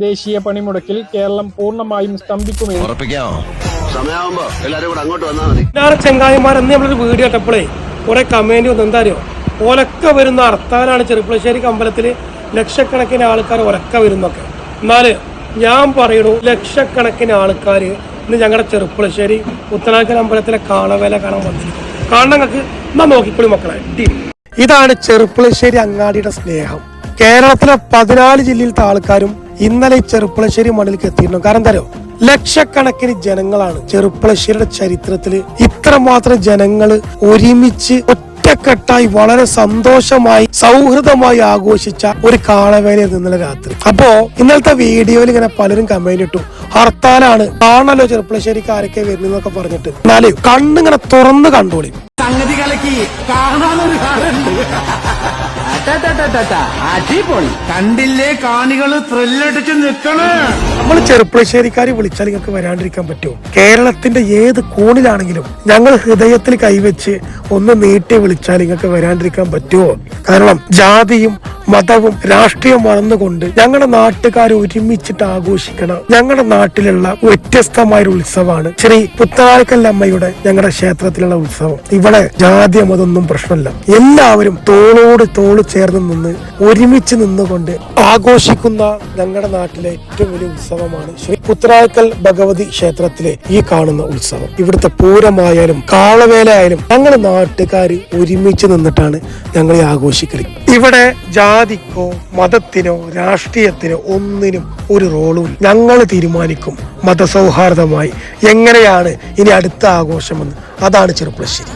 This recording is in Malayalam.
ദേശീയ പണിമുടക്കിൽ കേരളം പൂർണ്ണമായും സ്തംഭിക്കുമെന്ന് ചെങ്ങായിമാരെന്ന് നമ്മളൊരു വീഡിയോ ഇട്ടപ്പോഴേ കുറെ കമന്റ് വന്നു. എന്താ അറിയോ, ഒലക്ക വരുന്ന ഹർത്താലാണ് ചെറുപ്പളശ്ശേരി അമ്പലത്തിൽ ലക്ഷക്കണക്കിന് ആൾക്കാർ ഒലക്ക വരുന്നൊക്കെ. എന്നാല് ഞാൻ പറയണു, ലക്ഷക്കണക്കിന് ആൾക്കാർ ഇന്ന് ഞങ്ങളുടെ ചെറുപ്പളശ്ശേരി പുത്തനാക്കൽ അമ്പലത്തിലെ കാളവേല കാണാൻ വന്നിരിക്കും. കാരണം നിങ്ങൾക്ക് എന്നാ നോക്കിക്കോളി മക്കളെ. ഇതാണ് ചെറുപ്പളശ്ശേരി അങ്ങാടിയുടെ സ്നേഹം. കേരളത്തിലെ 14 ജില്ലയിലത്തെ ആൾക്കാരും ഇന്നലെ ഈ ചെറുപ്പളശ്ശേരി മണ്ണിലേക്ക് എത്തിയിരുന്നു. കാരണം എന്താ അറിയോ, ലക്ഷക്കണക്കിന് ജനങ്ങളാണ് ചെറുപ്പളശ്ശേരിയുടെ ചരിത്രത്തിൽ ഇത്രമാത്രം ജനങ്ങൾ ഒരുമിച്ച് ഒറ്റക്കെട്ടായി വളരെ സന്തോഷമായി സൗഹൃദമായി ആഘോഷിച്ച ഒരു കാളവേലയായിരുന്നു ഇന്നലെ രാത്രി. അപ്പോ ഇന്നലത്തെ വീഡിയോയിൽ ഇങ്ങനെ പലരും കമന്റ് ഇട്ടു, ഹർത്താലാണ് കാണല്ലോ ചെറുപ്പളശ്ശേരിക്ക് ആരൊക്കെ വരുന്നൊക്കെ പറഞ്ഞിട്ട്. എന്നാലും കണ്ണിങ്ങനെ തുറന്ന് കണ്ടോളി. സംഗതി കലക്കി കാണാനൊരു കാലുണ്ട്. അടിപൊളി കണ്ടില്ലേ, കാണികള് ത്രില്ലടിച്ച് നിൽക്കണേ. നമ്മൾ ചെറുപ്പളശ്ശേരിക്കാരെ വിളിച്ചാൽ നിങ്ങൾക്ക് വരാണ്ടിരിക്കാൻ പറ്റുമോ? കേരളത്തിന്റെ ഏത് കോണിലാണെങ്കിലും ഞങ്ങൾ ഹൃദയത്തിൽ കൈവച്ച് ഒന്ന് നീട്ടി വിളിച്ചാൽ നിങ്ങൾക്ക് വരാണ്ടിരിക്കാൻ പറ്റുമോ? കാരണം ജാതിയും മതവും രാഷ്ട്രീയം മറന്നുകൊണ്ട് ഞങ്ങളുടെ നാട്ടുകാർ ഒരുമിച്ചിട്ട് ആഘോഷിക്കണം ഞങ്ങളുടെ നാട്ടിലുള്ള വ്യത്യസ്തമായ ഒരു ഉത്സവമാണ് ശ്രീ പുത്തനാക്കല്ലമ്മയുടെ ഞങ്ങളുടെ ക്ഷേത്രത്തിലുള്ള ഉത്സവം. ഇവിടെ ജാതി മതൊന്നും പ്രശ്നമില്ല. എല്ലാവരും തോളോട് തോള് ചേർന്ന് നിന്ന് ഒരുമിച്ച് നിന്നുകൊണ്ട് ആഘോഷിക്കുന്ന ഞങ്ങളുടെ നാട്ടിലെ ഏറ്റവും വലിയ ഉത്സവമാണ് ശ്രീ പുത്തനാക്കൽ ഭഗവതി ക്ഷേത്രത്തിലെ ഈ കാണുന്ന ഉത്സവം. ഇവിടുത്തെ പൂരമായാലും കാളവേലയായാലും ഞങ്ങളുടെ നാട്ടുകാർ ഒരുമിച്ച് നിന്നിട്ടാണ് ഞങ്ങൾ ആഘോഷിക്കല്. ഇവിടെ ജാതിക്കോ മതത്തിനോ രാഷ്ട്രീയത്തിനോ ഒന്നിനും ഒരു റോളും. ഞങ്ങൾ തീരുമാനിക്കും മതസൗഹാർദ്ദമായി എങ്ങനെയാണ് ഇനി അടുത്ത ആഘോഷമെന്ന്. അതാണ് ചെറുപ്പളശ്ശേരി.